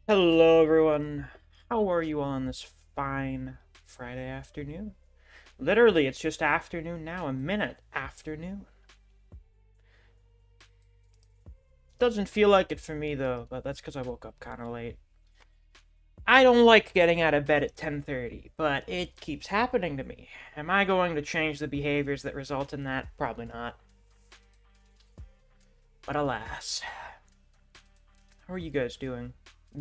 Hello, everyone. How are you on this fine Friday afternoon? Literally, it's just afternoon now, a minute afternoon. Doesn't feel like it for me, though, but that's because I woke up kind of late. I don't like getting out of bed at 10:30, but it keeps happening to me. Am I going to change the behaviors that result in that? Probably not. But alas. How are you guys doing?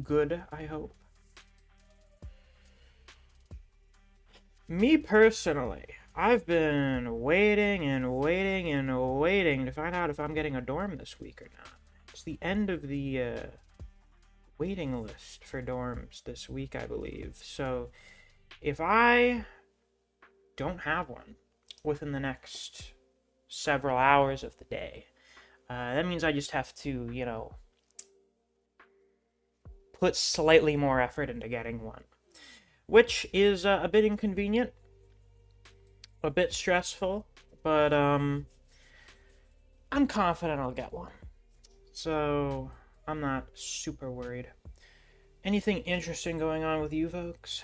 Good, I hope. Me personally, I've been waiting and waiting and waiting to find out if I'm getting a dorm this week or not. It's the end of the waiting list for dorms this week, I believe. So if I don't have one within the next several hours of the day, that means I just have to, put slightly more effort into getting one, which is a bit inconvenient, a bit stressful, but I'm confident I'll get one. So I'm not super worried. Anything interesting going on with you folks?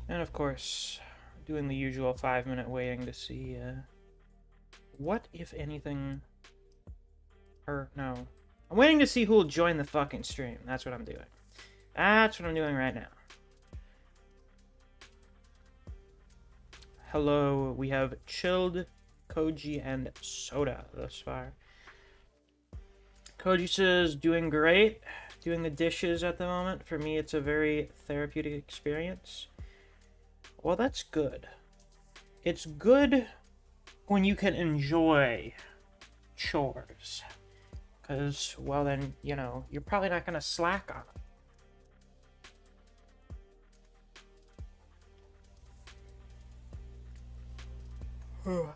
And of course, doing the usual 5-minute waiting to see what, if anything, or no. I'm waiting to see who will join the fucking stream. That's what I'm doing. That's what I'm doing right now. Hello, we have Chilled, Koji, and Soda thus far. Koji says, doing great. Doing the dishes at the moment. For me, it's a very therapeutic experience. Well, that's good. It's good when you can enjoy chores. Because, well, then, you're probably not going to slack on it.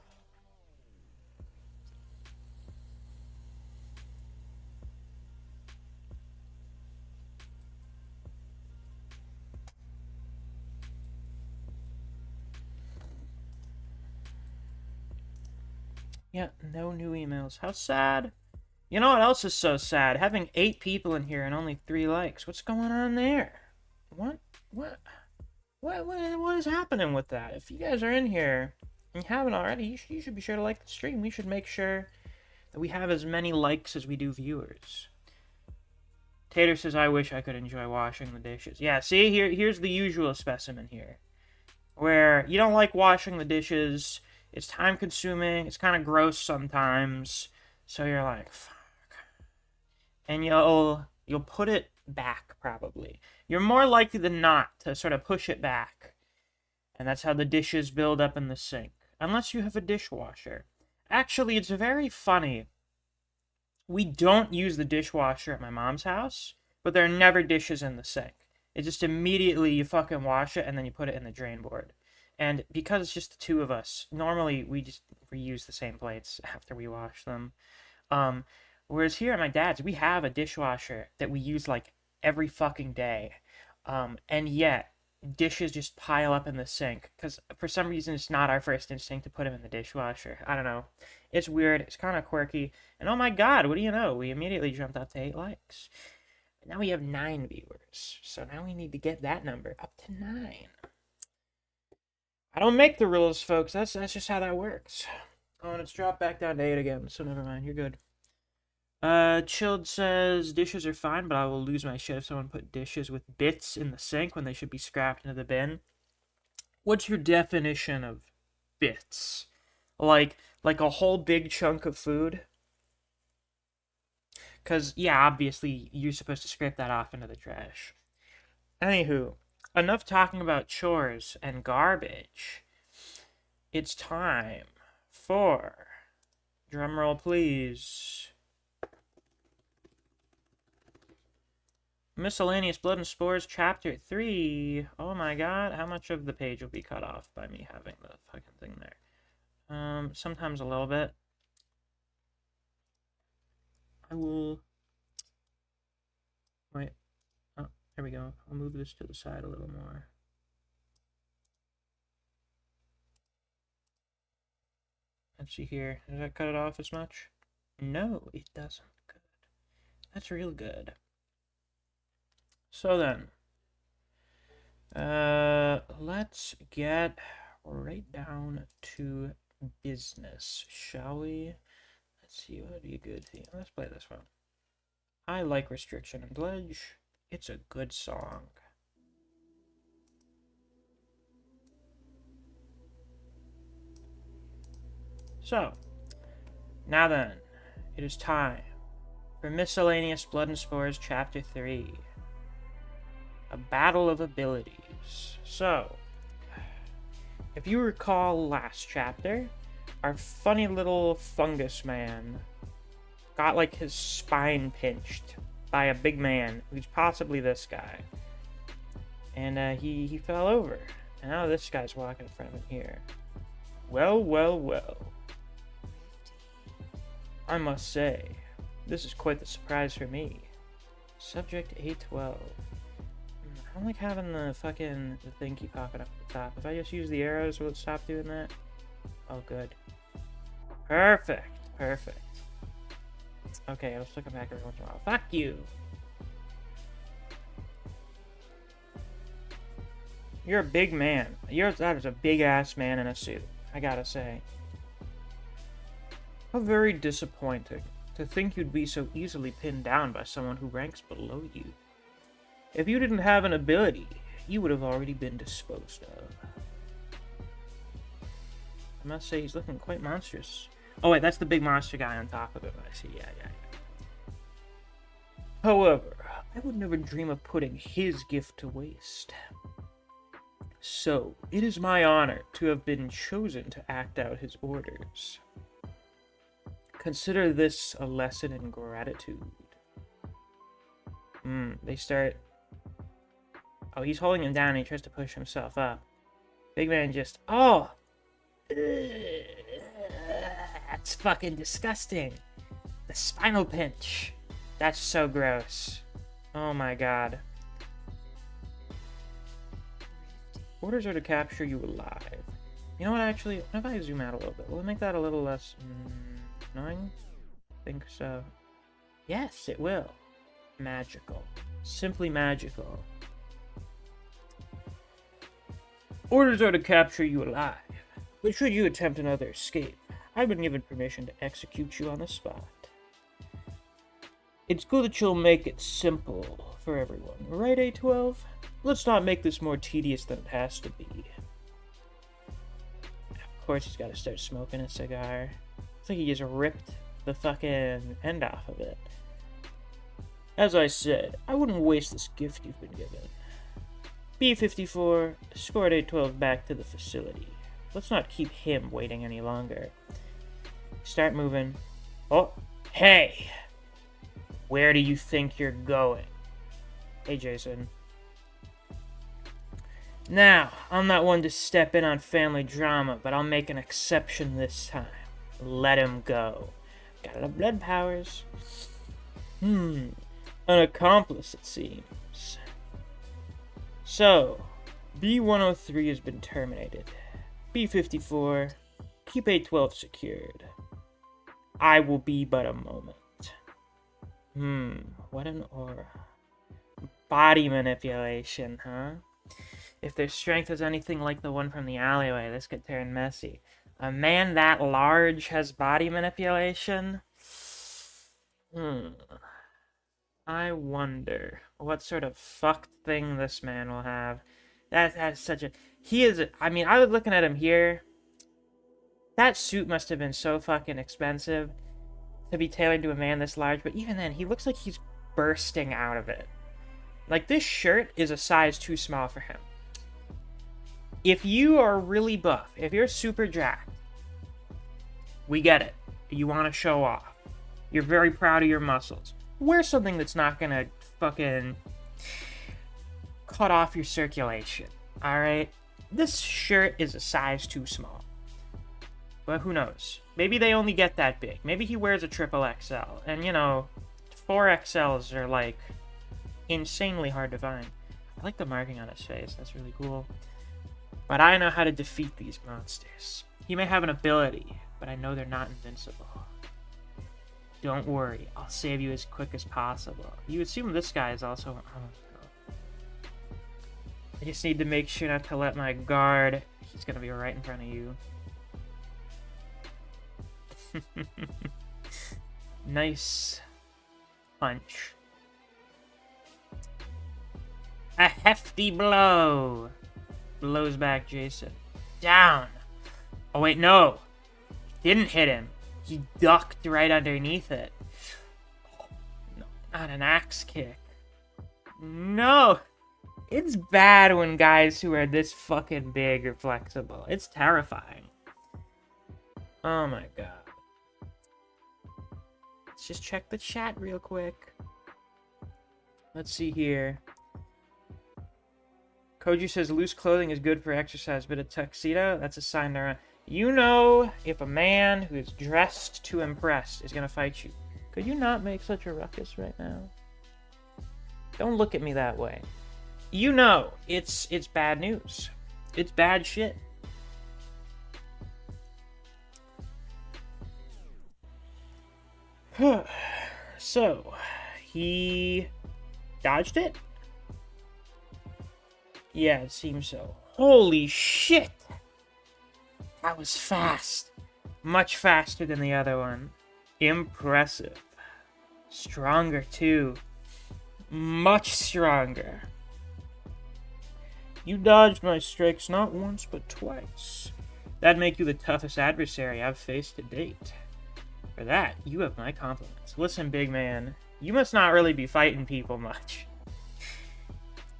Yeah, no new emails. How sad. You know what else is so sad? Having 8 people in here and only 3 likes. What's going on there? What? What? What is happening with that? If you guys are in here and you haven't already, you should be sure to like the stream. We should make sure that we have as many likes as we do viewers. Tater says, I wish I could enjoy washing the dishes. Yeah, see, here's the usual specimen here. Where you don't like washing the dishes, it's time consuming, it's kind of gross sometimes, so you're like, fuck. And you'll put it back, probably. You're more likely than not to sort of push it back. And that's how the dishes build up in the sink. Unless you have a dishwasher. Actually, it's very funny. We don't use the dishwasher at my mom's house, but there are never dishes in the sink. It just immediately you fucking wash it and then you put it in the drain board. And because it's just the two of us, normally we just reuse the same plates after we wash them. Um, Whereas here at my dad's, we have a dishwasher that we use like every fucking day. And yet dishes just pile up in the sink because for some reason it's not our first instinct to put them in the dishwasher. I don't know. It's weird. It's kind of quirky. And oh my god, what do you know? We immediately jumped up to 8 likes. Now we have 9 viewers. So now we need to get that number up to 9. I don't make the rules, folks. That's just how that works. Oh, and it's dropped back down to 8 again, so never mind. You're good. Chilled says, dishes are fine, but I will lose my shit if someone put dishes with bits in the sink when they should be scrapped into the bin. What's your definition of bits? Like a whole big chunk of food? Because, yeah, obviously, you're supposed to scrape that off into the trash. Anywho, enough talking about chores and garbage. It's time for, drumroll please, Miscellaneous Blood and Spores Chapter 3. Oh my god, how much of the page will be cut off by me having the fucking thing there? Sometimes a little bit. I will I'll move this to the side a little more. Let's see here. Does that cut it off as much? No, it doesn't. Good. That's real good. So then, let's get right down to business, shall we? Let's see, what would be a good thing? Let's play this one. I like Restriction and Pledge. It's a good song. So, now then, it is time for Miscellaneous Blood and Spores Chapter 3. A Battle of Abilities. So, if you recall last chapter, our funny little fungus man got like his spine pinched by a big man who's possibly this guy. And he fell over. And now this guy's walking in front of him here. Well, well, well. I must say, this is quite the surprise for me. Subject A12. I don't like having the thing keep popping up at the top. If I just use the arrows, will it stop doing that? Oh, good. Perfect. Perfect. Okay, I'll still come back every once in a while. Fuck you! You're a big man. That is a big-ass man in a suit, I gotta say. How very disappointing to think you'd be so easily pinned down by someone who ranks below you. If you didn't have an ability, you would have already been disposed of. I must say, he's looking quite monstrous. Oh wait, that's the big monster guy on top of him. I see, yeah. However, I would never dream of putting his gift to waste. So, it is my honor to have been chosen to act out his orders. Consider this a lesson in gratitude. They start... Oh, he's holding him down and he tries to push himself up. Big man just... Oh! That's fucking disgusting. The spinal pinch. That's so gross. Oh my god. Orders are to capture you alive. You know what, actually? What if I zoom out a little bit? Will it make that a little less... annoying? I think so. Yes, it will. Magical. Simply magical. Orders are to capture you alive. But should you attempt another escape, I've been given permission to execute you on the spot. It's good that you'll make it simple for everyone, right, A12? Let's not make this more tedious than it has to be. Of course he's got to start smoking a cigar. It's like he just ripped the fucking end off of it. As I said, I wouldn't waste this gift you've been given. B-54, escort A12 back to the facility. Let's not keep him waiting any longer. Start moving. Oh, hey! Where do you think you're going? Hey, Jason. Now, I'm not one to step in on family drama, but I'll make an exception this time. Let him go. Got enough blood powers. An accomplice, it seems. So, B-103 has been terminated. B-54, keep A-12 secured. I will be but a moment. What an aura. Body manipulation, huh? If their strength is anything like the one from the alleyway, this could turn messy. A man that large has body manipulation? I wonder what sort of fucked thing this man will have. That's such a... He is... I mean, I was looking at him here. That suit must have been so fucking expensive to be tailored to a man this large, but even then, he looks like he's bursting out of it. Like, this shirt is a size too small for him. If you are really buff, if you're super jacked, we get it. You want to show off. You're very proud of your muscles. Wear something that's not gonna fucking cut off your circulation, alright? This shirt is a size too small. But who knows? Maybe they only get that big. Maybe he wears a triple XL. And, you know, 4XLs are, like, insanely hard to find. I like the marking on his face. That's really cool. But I know how to defeat these monsters. He may have an ability, but I know they're not invincible. Don't worry, I'll save you as quick as possible. You assume this guy is also... Oh, I just need to make sure not to let my guard... He's gonna be right in front of you. Nice punch. A hefty blow. Blows back Jason. Down. Oh, wait, no. Didn't hit him. He ducked right underneath it. No, not an axe kick. No. It's bad when guys who are this fucking big are flexible. It's terrifying. Oh my god. Let's just check the chat real quick. Let's see here. Koju says loose clothing is good for exercise, but a tuxedo, that's a sign they're... You know if a man who is dressed to impress is going to fight you. Could you not make such a ruckus right now? Don't look at me that way. You know it's bad news. It's bad shit. So, he dodged it? Yeah, it seems so. Holy shit! That was fast. Much faster than the other one. Impressive. Stronger, too. Much stronger. You dodged my strikes not once, but twice. That'd make you the toughest adversary I've faced to date. For that, you have my compliments. Listen, big man, you must not really be fighting people much.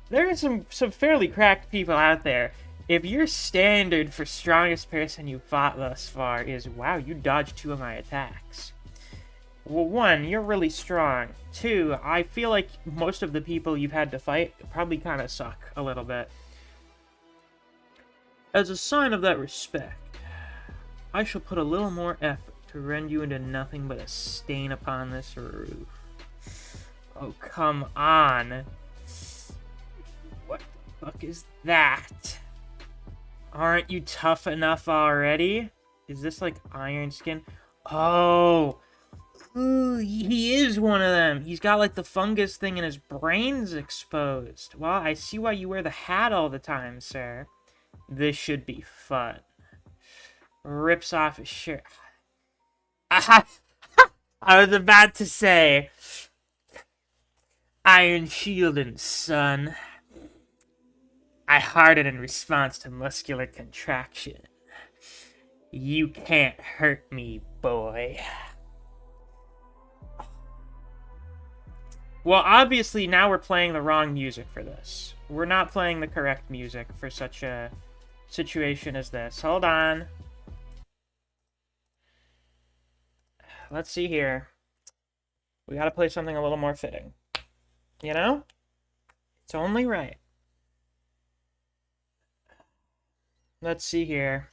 There are some fairly cracked people out there. If your standard for strongest person you fought thus far is, wow, you dodged 2 of my attacks. Well, 1, you're really strong. 2, I feel like most of the people you've had to fight probably kind of suck a little bit. As a sign of that respect, I shall put a little more effort to rend you into nothing but a stain upon this roof. Oh, come on. What the fuck is that? Aren't you tough enough already? Is this like iron skin? Oh! Ooh, he is one of them. He's got like the fungus thing and his brain's exposed. Well, I see why you wear the hat all the time, sir. This should be fun. Rips off his shirt. I was about to say... Iron shielding, son. I harden in response to muscular contraction. You can't hurt me, boy. Well, obviously, now we're playing the wrong music for this. We're not playing the correct music for such a situation as this. Hold on. Let's see here. We gotta play something a little more fitting. You know? It's only right. Let's see here.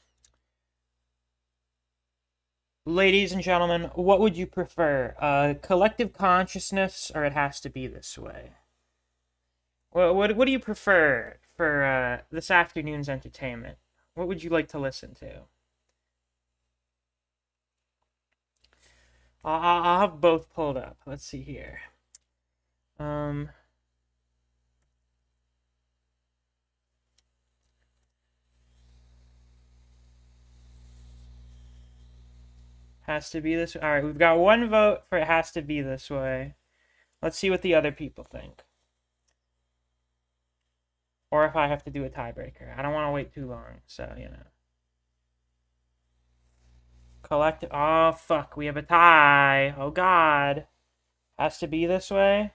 Ladies and gentlemen, what would you prefer? Collective consciousness, or it has to be this way? What do you prefer for this afternoon's entertainment? What would you like to listen to? I'll have both pulled up. Let's see here. Has to be this way. Alright, we've got 1 vote for it has to be this way. Let's see what the other people think. Or if I have to do a tiebreaker. I don't want to wait too long, so, you know. Collect... Oh, fuck. We have a tie. Oh, God. Has to be this way.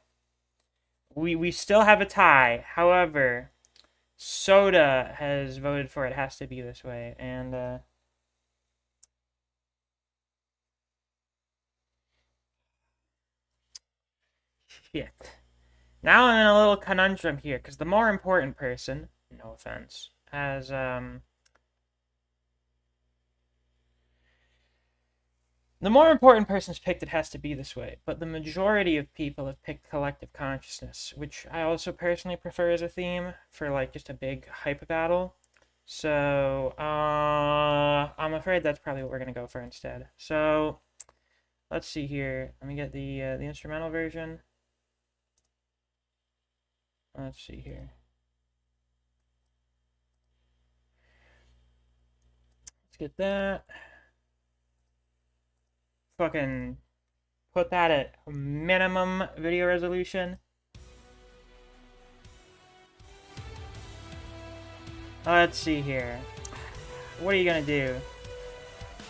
We still have a tie. However, Soda has voted for it has to be this way. And, shit. Now I'm in a little conundrum here, because the more important person, no offense, has, The more important person's picked, it has to be this way, but the majority of people have picked collective consciousness, which I also personally prefer as a theme for, like, just a big hype battle. So, I'm afraid that's probably what we're gonna go for instead. So, let's see here. Let me get the instrumental version. Let's see here. Let's get that. Fucking put that at minimum video resolution. Let's see here. What are you gonna do?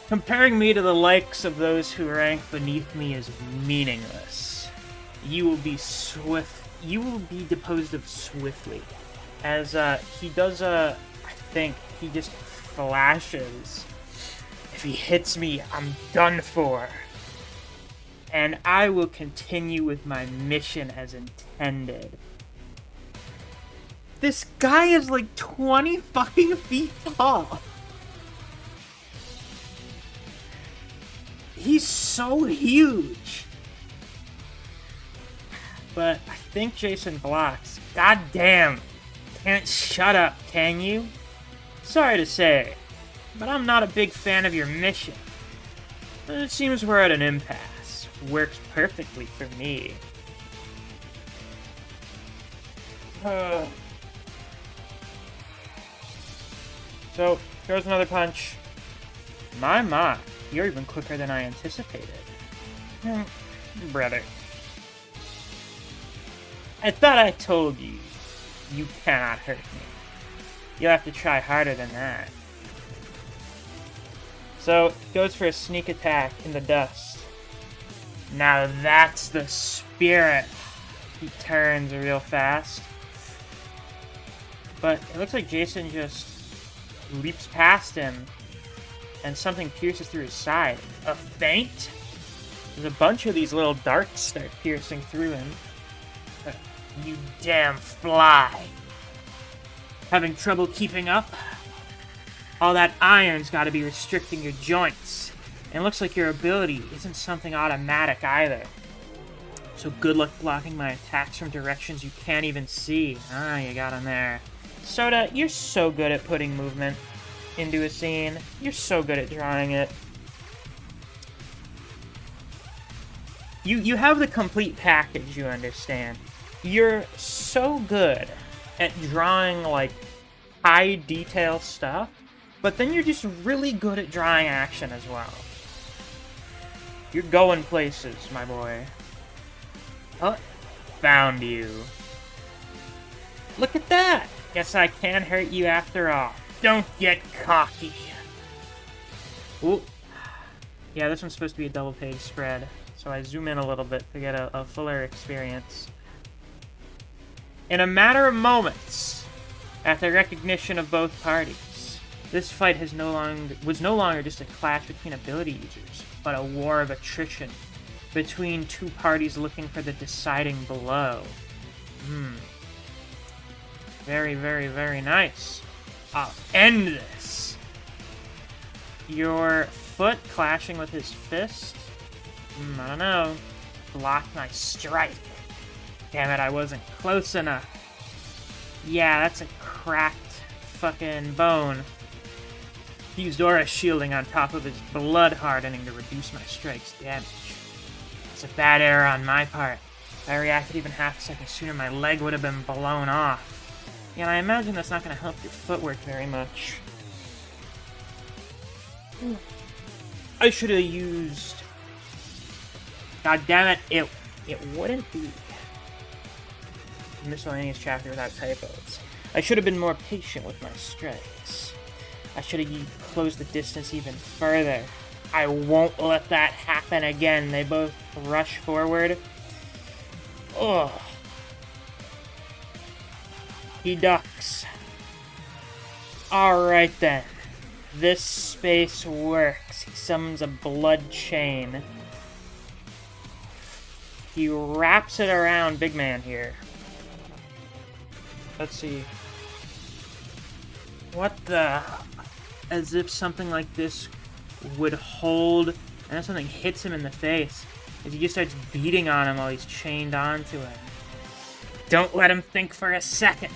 Comparing me to the likes of those who rank beneath me is meaningless. You will be deposed of swiftly. As he does I think he just flashes. If he hits me, I'm done for. And I will continue with my mission as intended. This guy is like 20 fucking feet tall. He's so huge. But I think Jason blocks. God damn. Can't shut up, can you? Sorry to say, but I'm not a big fan of your mission. It seems we're at an impasse. Works perfectly for me. So, throws another punch. My, you're even quicker than I anticipated. Brother. I thought I told you, you cannot hurt me. You'll have to try harder than that. So, goes for a sneak attack in the dust. Now that's the spirit. He turns real fast. But it looks like Jason just leaps past him, and something pierces through his side. A feint? There's a bunch of these little darts start piercing through him. You damn fly. Having trouble keeping up? All that iron's gotta be restricting your joints. And it looks like your ability isn't something automatic either. So good luck blocking my attacks from directions you can't even see. Ah, you got him there. Soda, you're so good at putting movement into a scene. You're so good at drawing it. You have the complete package, you understand. You're so good at drawing, like, high detail stuff, but then you're just really good at drawing action as well. You're going places, my boy. Oh, found you. Look at that! Guess I can't hurt you after all. Don't get cocky. Ooh. Yeah, this one's supposed to be a double page spread, so I zoom in a little bit to get a fuller experience. In a matter of moments, at the recognition of both parties, this fight was no longer just a clash between ability users, but a war of attrition between two parties looking for the deciding blow. Very, very, very nice. I'll end this. Your foot clashing with his fist? I don't know. Blocked my strike. Damn it, I wasn't close enough. Yeah, that's a cracked fucking bone. He used aura shielding on top of his blood hardening to reduce my strike's damage. It's a bad error on my part. If I reacted even half a second sooner, my leg would have been blown off. Yeah, and I imagine that's not going to help your footwork very much. I should have used... God damn it, it wouldn't be Miscellaneous chapter without typos. I should have been more patient with my strikes. I should have closed the distance even further. I won't let that happen again. They both rush forward. Ugh. He ducks. Alright then. This space works. He summons a blood chain. He wraps it around Big Man here. Let's see. What the... As if something like this would hold and then something hits him in the face as he just starts beating on him while he's chained onto him. Don't let him think for a second.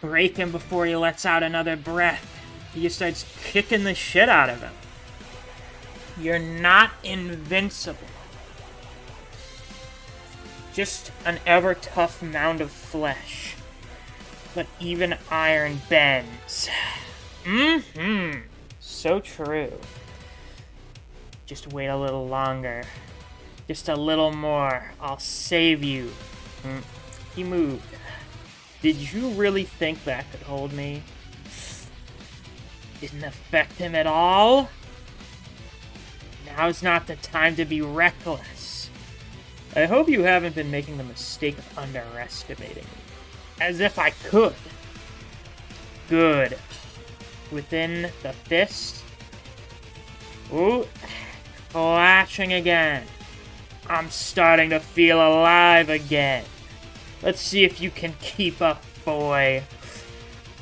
Break him before he lets out another breath. He just starts kicking the shit out of him. You're not invincible. Just an ever-tough mound of flesh. But even iron bends. So true. Just wait a little longer. Just a little more. I'll save you. He moved. Did you really think that could hold me? Didn't affect him at all? Now's not the time to be reckless. I hope you haven't been making the mistake of underestimating me. As if I could. Good. Within the fist. Ooh. Clashing again. I'm starting to feel alive again. Let's see if you can keep up, boy.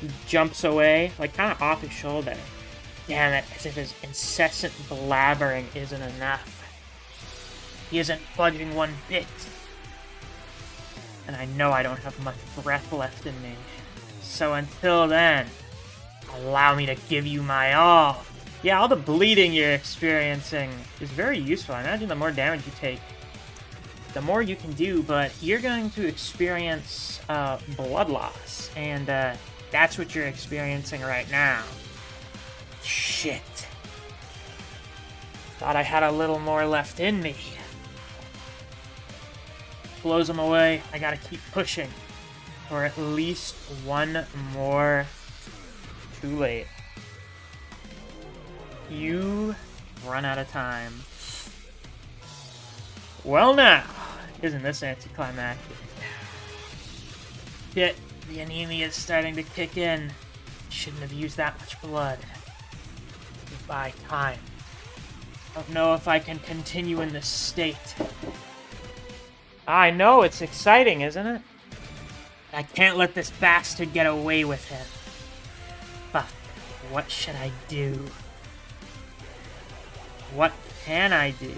He jumps away, like kind of off his shoulder. Damn it, as if his incessant blabbering isn't enough. He isn't budging one bit. And I know I don't have much breath left in me. So until then, allow me to give you my all. Yeah, all the bleeding you're experiencing is very useful. I imagine the more damage you take, the more you can do, but you're going to experience blood loss. And that's what you're experiencing right now. Shit. Thought I had a little more left in me. Blows him away. I gotta keep pushing. For at least one more. Too late. You run out of time. Well now, isn't this anticlimactic? Shit, the anemia is starting to kick in. Shouldn't have used that much blood. Goodbye, time. Don't know if I can continue in this state. I know, it's exciting, isn't it? I can't let this bastard get away with him. Fuck, what should I do? What can I do?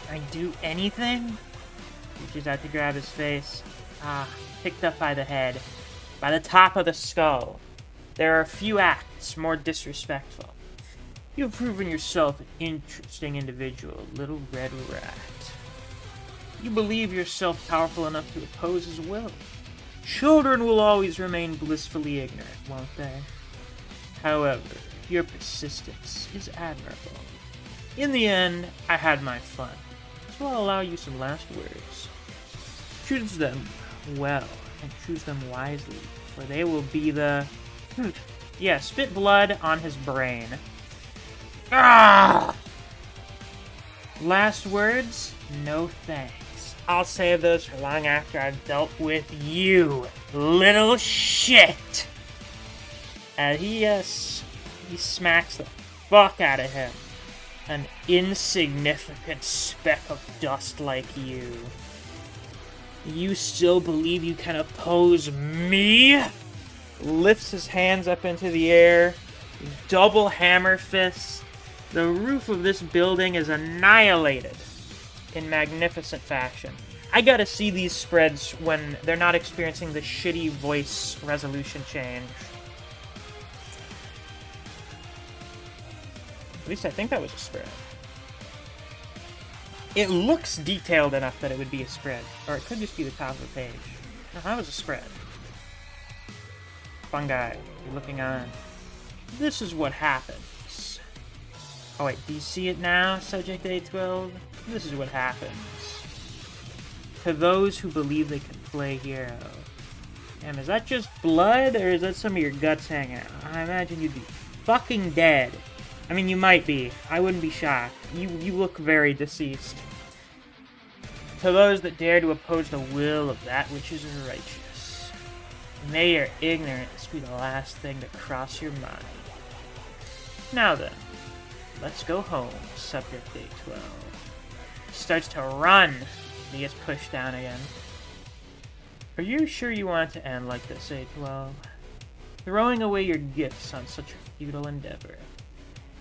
Can I do anything? Reaches out to grab his face. Picked up by the head. By the top of the skull. There are a few acts more disrespectful. You've proven yourself an interesting individual, little red rat. You believe yourself powerful enough to oppose his will. Children will always remain blissfully ignorant, won't they? However, your persistence is admirable. In the end, I had my fun, so I'll allow you some last words. Choose them well, and choose them wisely, for they will be the... Yeah, spit blood on his brain. Ah! Last words? No thanks. I'll save those for long after I've dealt with you, little shit! And he smacks the fuck out of him. An insignificant speck of dust like you. You still believe you can oppose me? Lifts his hands up into the air. Double hammer fist. The roof of this building is annihilated in magnificent fashion. I gotta see these spreads when they're not experiencing the shitty voice resolution change. At least I think that was a spread. It looks detailed enough that it would be a spread. Or it could just be the top of the page. No, that was a spread. Fungi, you're looking on. This is what happens. Oh wait, do you see it now, Subject A12? This is what happens. To those who believe they can play hero. Damn, is that just blood, or is that some of your guts hanging out? I imagine you'd be fucking dead. I mean, you might be. I wouldn't be shocked. You look very deceased. To those that dare to oppose the will of that which is righteous, may your ignorance be the last thing to cross your mind. Now then, let's go home, Subject A12. Starts to run. He gets pushed down again. Are you sure you want it to end like this, A12? Throwing away your gifts on such a futile endeavor.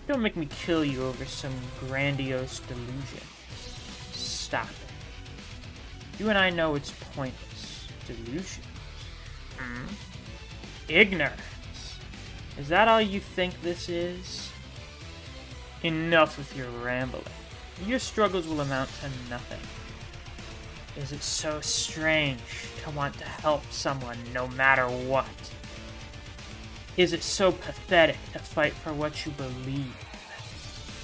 Don't make me kill you over some grandiose delusion. Stop it. You and I know it's pointless. Delusions. Ignorance. Is that all you think this is? Enough with your rambling. Your struggles will amount to nothing. Is it so strange to want to help someone no matter what? Is it so pathetic to fight for what you believe?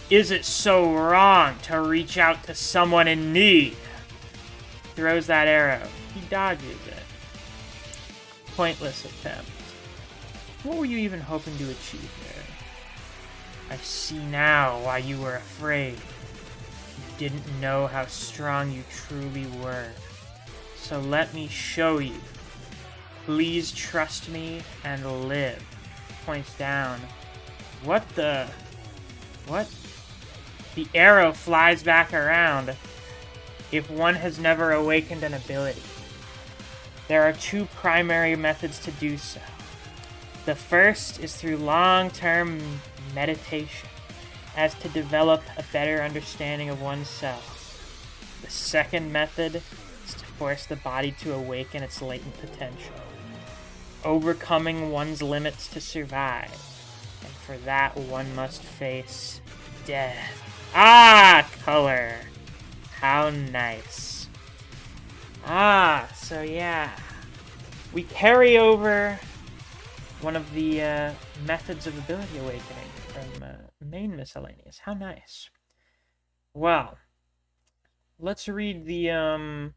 Is it so wrong to reach out to someone in need? Throws that arrow. He dodges it. Pointless attempt. What were you even hoping to achieve there? I see now why you were afraid. You didn't know how strong you truly were. So let me show you. Please trust me and live. Points down. What the? What? The arrow flies back around. If one has never awakened an ability. There are two primary methods to do so. The first is through long-term meditation, as to develop a better understanding of oneself. The second method is to force the body to awaken its latent potential, overcoming one's limits to survive, and for that one must face death. Ah, color! How nice. So yeah, we carry over one of the methods of ability awakening from main Miscellaneous. How nice. Well, let's read the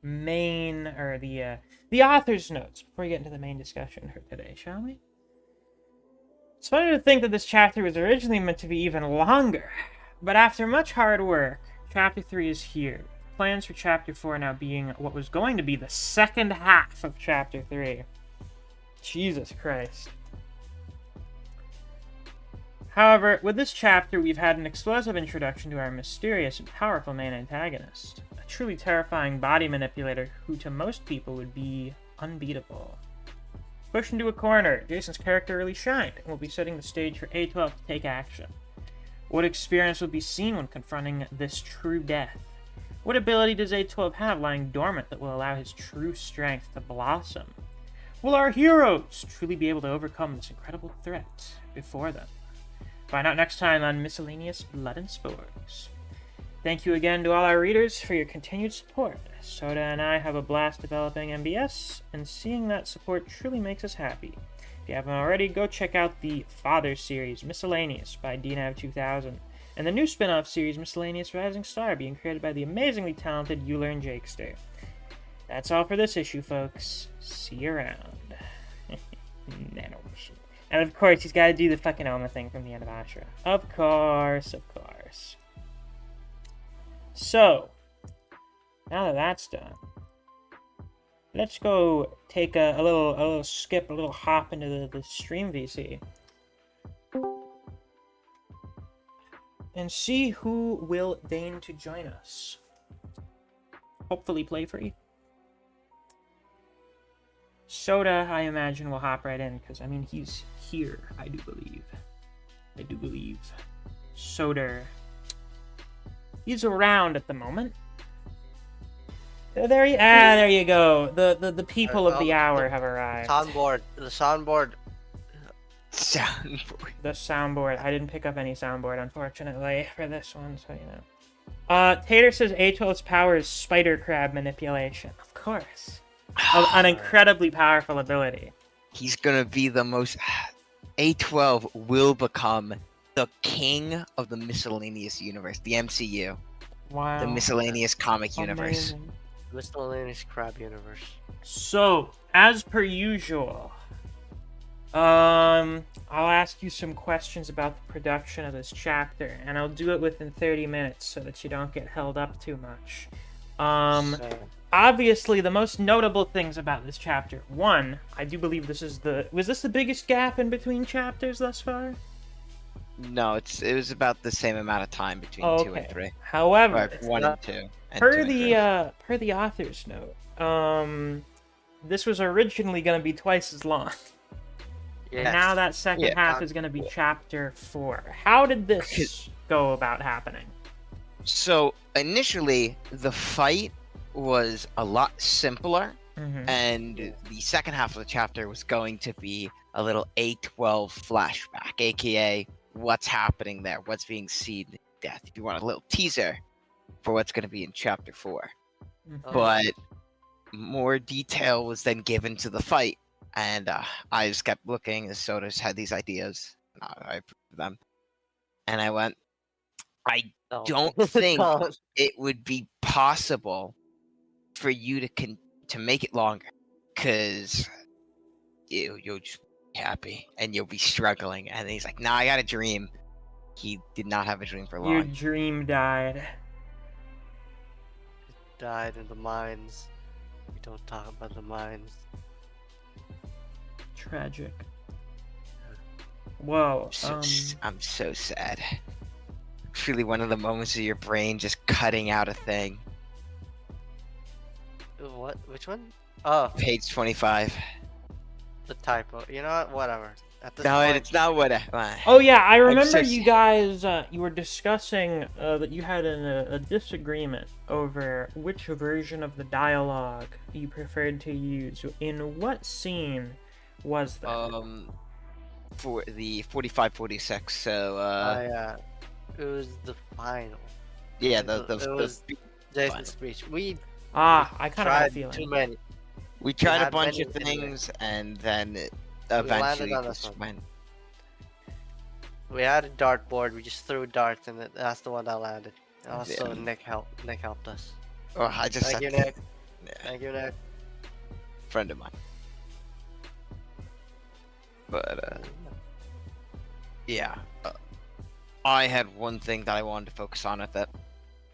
main, or the author's notes before we get into the main discussion for today, shall we? It's funny to think that this chapter was originally meant to be even longer, but after much hard work, Chapter 3 is here. Plans for Chapter 4 now being what was going to be the second half of Chapter 3. Jesus Christ. However, with this chapter, we've had an explosive introduction to our mysterious and powerful main antagonist. A truly terrifying body manipulator who to most people would be unbeatable. Pushed into a corner, Jason's character really shined and will be setting the stage for A12 to take action. What experience will be seen when confronting this true death? What ability does A12 have lying dormant that will allow his true strength to blossom? Will our heroes truly be able to overcome this incredible threat before them? Find out next time on Miscellaneous Blood and Spores. Thank you again to all our readers for your continued support. Soda and I have a blast developing MBS, and seeing that support truly makes us happy. If you haven't already, go check out the Father series, Miscellaneous, by DNAV2000, and the new spin-off series, Miscellaneous Rising Star, being created by the amazingly talented Euler and Jakester. That's all for this issue, folks. See you around. Nano machine. And of course, he's got to do the fucking Oma thing from the end of Ashura. Of course, of course. So, now that that's done, let's go take a little skip, a little hop into the stream VC. And see who will deign to join us. Hopefully play free. Soda, I imagine, will hop right in, because, I mean, he's here, I do believe. Soda. He's around at the moment. There you go. The people of the hour have arrived. The soundboard. The soundboard. I didn't pick up any soundboard, unfortunately, for this one, so you know. Tater says A12's power is spider crab manipulation. Of course. An incredibly powerful ability. He's gonna be the most... A12 will become the king of the Miscellaneous universe, the MCU. Wow. The Miscellaneous comic universe. Miscellaneous crab universe. So, as per usual, I'll ask you some questions about the production of this chapter, and I'll do it within 30 minutes so that you don't get held up too much. Obviously, the most notable things about this chapter. one, I do believe this is was this the biggest gap in between chapters thus far? No, it was about the same amount of time between 2 and 3. However, or 1 and 2. And per 2 and 3. per the author's note, this was originally going to be twice as long. And Yes. now that second Yeah. half is going to be chapter 4. How did this go about happening? So initially, the fight was a lot simpler, Mm-hmm. and the second half of the chapter was going to be a little A12 flashback, aka what's happening there, what's being seen in death. If you want a little teaser for what's going to be in chapter 4. Oh, But more detail was then given to the fight, and I just kept looking. The Sodas had these ideas, and I approved of them, and I went, I no. don't think Don't. it would be possible for you to make it longer, because you'll just be happy and you'll be struggling. And he's like, "Nah, I got a dream." He did not have a dream for Your long. dream died. Died in the mines. We don't talk about the mines. Tragic. Whoa. I'm so sad. It's really one of the moments of your brain just cutting out a thing. What? Which one? Oh, Page 25. the typo. You know what? Whatever. At this No, point, it's not what. Oh yeah, I remember so you sad. guys. You were discussing that you had a disagreement over which version of the dialogue you preferred to use. In what scene was that? For the 45-46. So yeah, it was the final. yeah, It was Jason's speech. We I kind of had a tried feeling. too many. we tried a had bunch many of things, and then landed eventually on this just one. went. We had a dartboard. We just threw darts, and that's the one that landed. Also, Yeah. Nick helped us. Oh, I just Thank said you, Nick. Yeah, Thank you, Nick. friend of mine. But yeah, I had one thing that I wanted to focus on at that.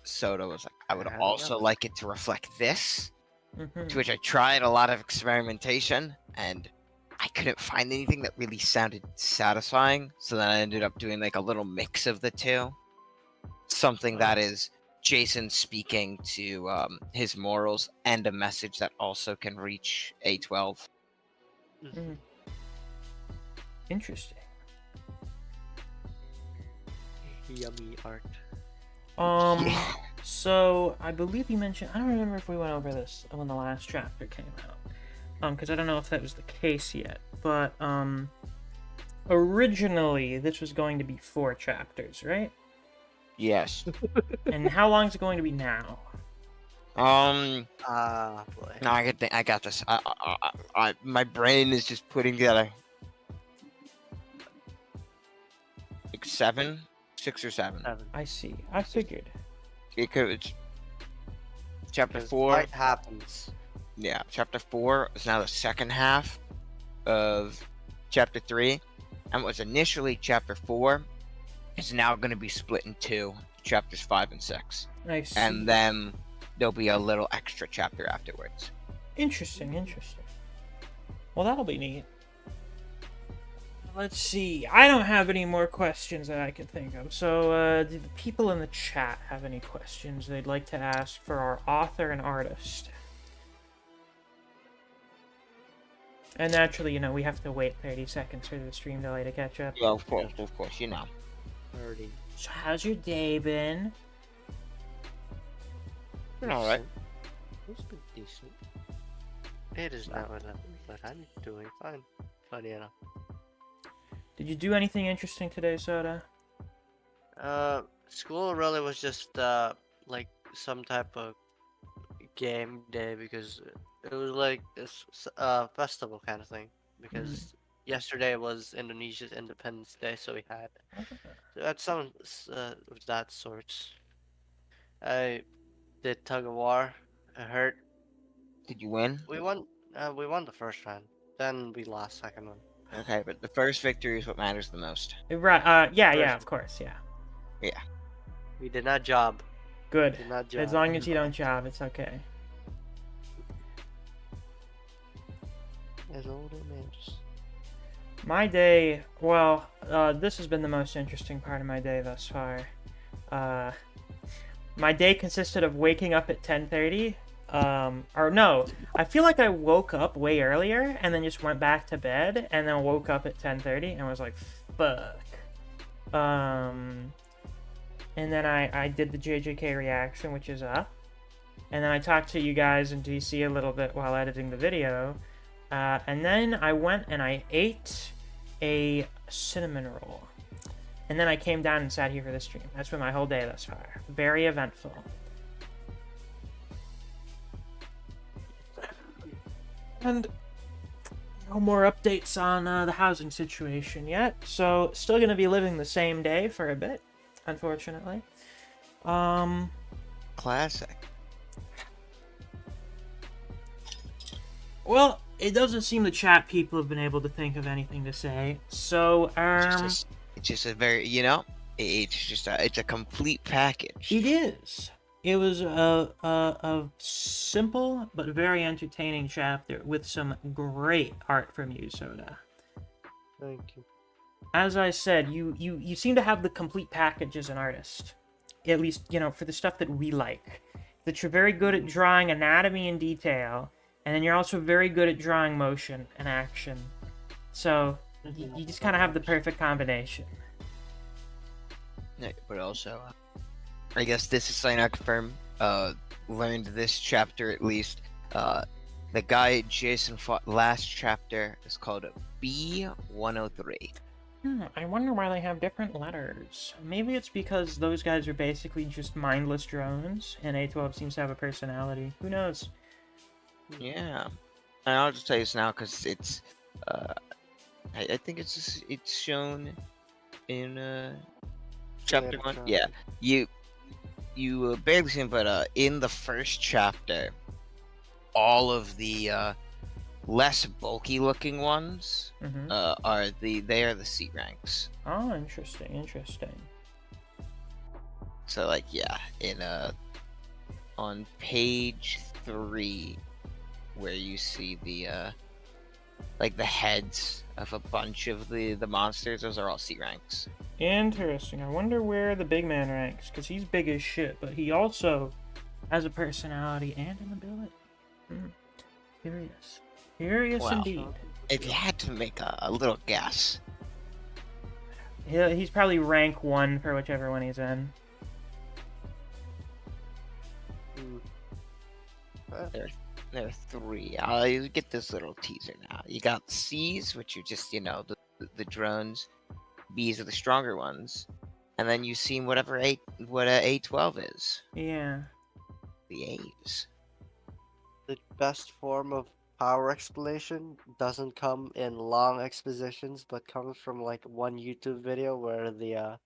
Soda was like, I would Fair also enough. like it to reflect this. Mhm. To which I tried a lot of experimentation, and I couldn't find anything that really sounded satisfying. So then I ended up doing like a little mix of the two. Something that is Jason speaking to his morals and a message that also can reach A12. Mhm. Interesting. Yummy art. Yeah. So I believe you mentioned. I don't remember if we went over this when the last chapter came out. Because I don't know if that was the case yet. But originally this was going to be 4 chapters, right? Yes. And how long is it going to be now? Boy. Boy. No, I got this. My brain is just putting together like 6 or 7. 7. I see. I figured. Because chapter Because 4. fight happens. Yeah, chapter 4 is now the second half of chapter 3, and what was initially chapter 4 is now going to be split in 2, chapters 5 and 6, I see. and then there'll be a little extra chapter afterwards. Interesting. Well, that'll be neat. Let's see. I don't have any more questions that I can think of. So, do the people in the chat have any questions they'd like to ask for our author and artist? And naturally, we have to wait 30 seconds for the stream delay to catch up. Well, of course, you know. 30. So, how's your day been? All right. It's been decent. It is now 11, but I'm doing fine. Funny enough. Did you do anything interesting today, Soda? School really was just like some type of game day because it was like this festival kind of thing because yesterday was Indonesia's Independence Day, so we had some of that sorts. I did tug of war. It hurt. Did you win? We won. We won the first round. Then we lost second one. Okay, but the first victory is what matters the most. Right. Yeah, First- of course, yeah. We did not job. Good. Did not job. As long as you don't job, it's okay. As old as matters. My day, well, this has been the most interesting part of my day thus far. My day consisted of waking up at 10:30, or no, I feel like I woke up way earlier and then just went back to bed and then woke up at 10:30 and was like, fuck. And then I did the JJK reaction, which is up. And then I talked to you guys in DC a little bit while editing the video. And then I went and I ate a cinnamon roll. And then I came down and sat here for the stream. That's been my whole day thus far. Very eventful. And no more updates on the housing situation yet. So still going to be living the same day for a bit, unfortunately. Classic. Well, it doesn't seem the chat people have been able to think of anything to say. So, It's just a very, it's a complete package. it is. It was a simple but very entertaining chapter with some great art from you, Soda. Thank you. As I said, you seem to have the complete package as an artist. At least, for the stuff that we like. That you're very good at drawing anatomy and detail, and then you're also very good at drawing motion and action. So, you just kind of have the perfect combination. Yeah, but also, I guess this is something I confirm. Learned this chapter at least. The guy Jason fought last chapter is called B103. I wonder why they have different letters. Maybe it's because those guys are basically just mindless drones, and A12 seems to have a personality. Who knows? Yeah, and I'll just tell you this now because it's, I think it's shown in chapter one. Yeah, you barely see him, but in the first chapter, all of the less bulky looking ones are the C ranks. Oh, interesting. So like on page 3 where you see the the heads of a bunch of the monsters, those are all C ranks. Interesting. I wonder where the big man ranks, because he's big as shit, but he also has a personality and an ability. Curious Well, indeed. If you had to make a little guess, He's probably rank 1 for whichever one he's in. there are 3. I'll get this little teaser now. You got C's, which are just the drones. B's are the stronger ones, and then you see what A12 is. Yeah. The A's. The best form of power explanation doesn't come in long expositions, but comes from like one YouTube video where the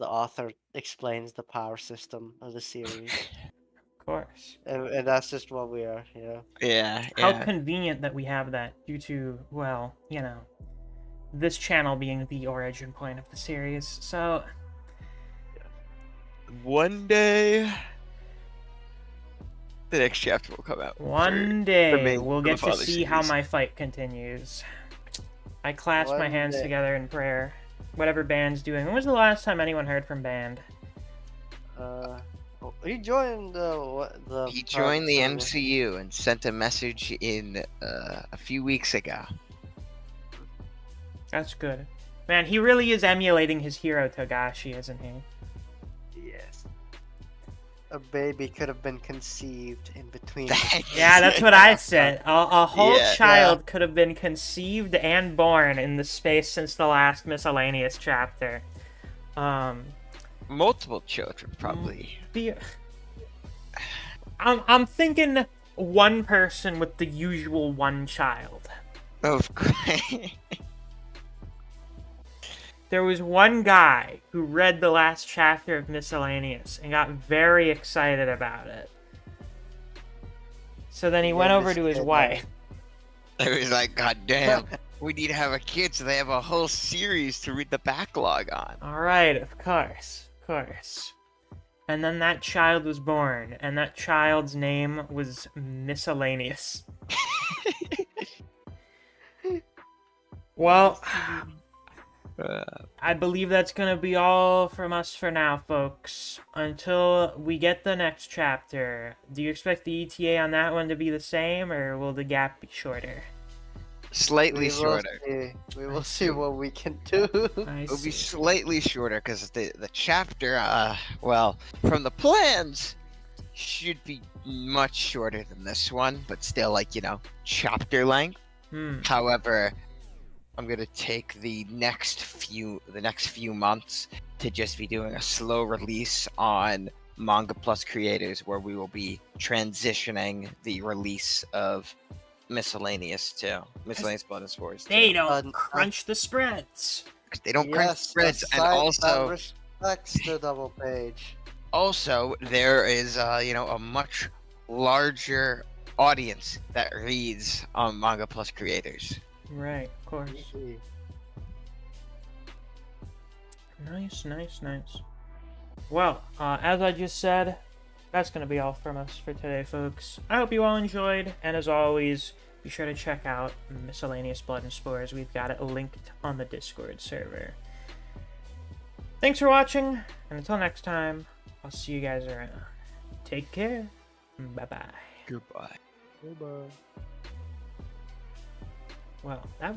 author explains the power system of the series. Of course. And that's just what we are, Yeah. How convenient that we have that due to, well, this channel being the origin point of the series. So, one day, the next chapter will come out. One day, me, we'll for the get to Father see how series. my fight continues. I clasp my One hands day. together in prayer. Whatever Band's doing. When was the last time anyone heard from Band? He joined the. He joined the server. MCU and sent a message in a few weeks ago. That's good. Man, he really is emulating his hero Togashi, isn't he? Yes. A baby could have been conceived in between. Yeah, that's what I said. A whole Yeah, child could have been conceived and born in the space since the last Miscellaneous chapter. Multiple children, probably. I'm thinking one person with the usual one child. Of course. There was one guy who read the last chapter of Miscellaneous and got very excited about it. So then he went over to his wife. It was like, God damn, we need to have a kid so they have a whole series to read the backlog on. Alright, of course. And then that child was born, and that child's name was Miscellaneous. Well, I believe that's gonna be all from us for now, folks. Until we get the next chapter. Do you expect the ETA on that one to be the same, or will the gap be shorter? Slightly We will shorter. see. We will I see see. what we can do. I It'll be see. slightly shorter because the chapter, well, from the plans, should be much shorter than this one, but still, like, chapter length. Hmm. However, I'm gonna take the next few months to just be doing a slow release on Manga Plus Creators, where we will be transitioning the release of Miscellaneous too. Miscellaneous Blood and Spores too. They don't Uh, crunch the spreads. They don't crunch Yes, a spreads, and site that also respects the double page. there is a much larger audience that reads on Manga Plus Creators. Right, of course. See. Nice. Well, as I just said, that's going to be all from us for today, folks. I hope you all enjoyed, and as always, be sure to check out Miscellaneous Blood and Spores. We've got it linked on the Discord server. Thanks for watching, and until next time, I'll see you guys around. Take care. Bye-bye. Goodbye. Goodbye. Well, that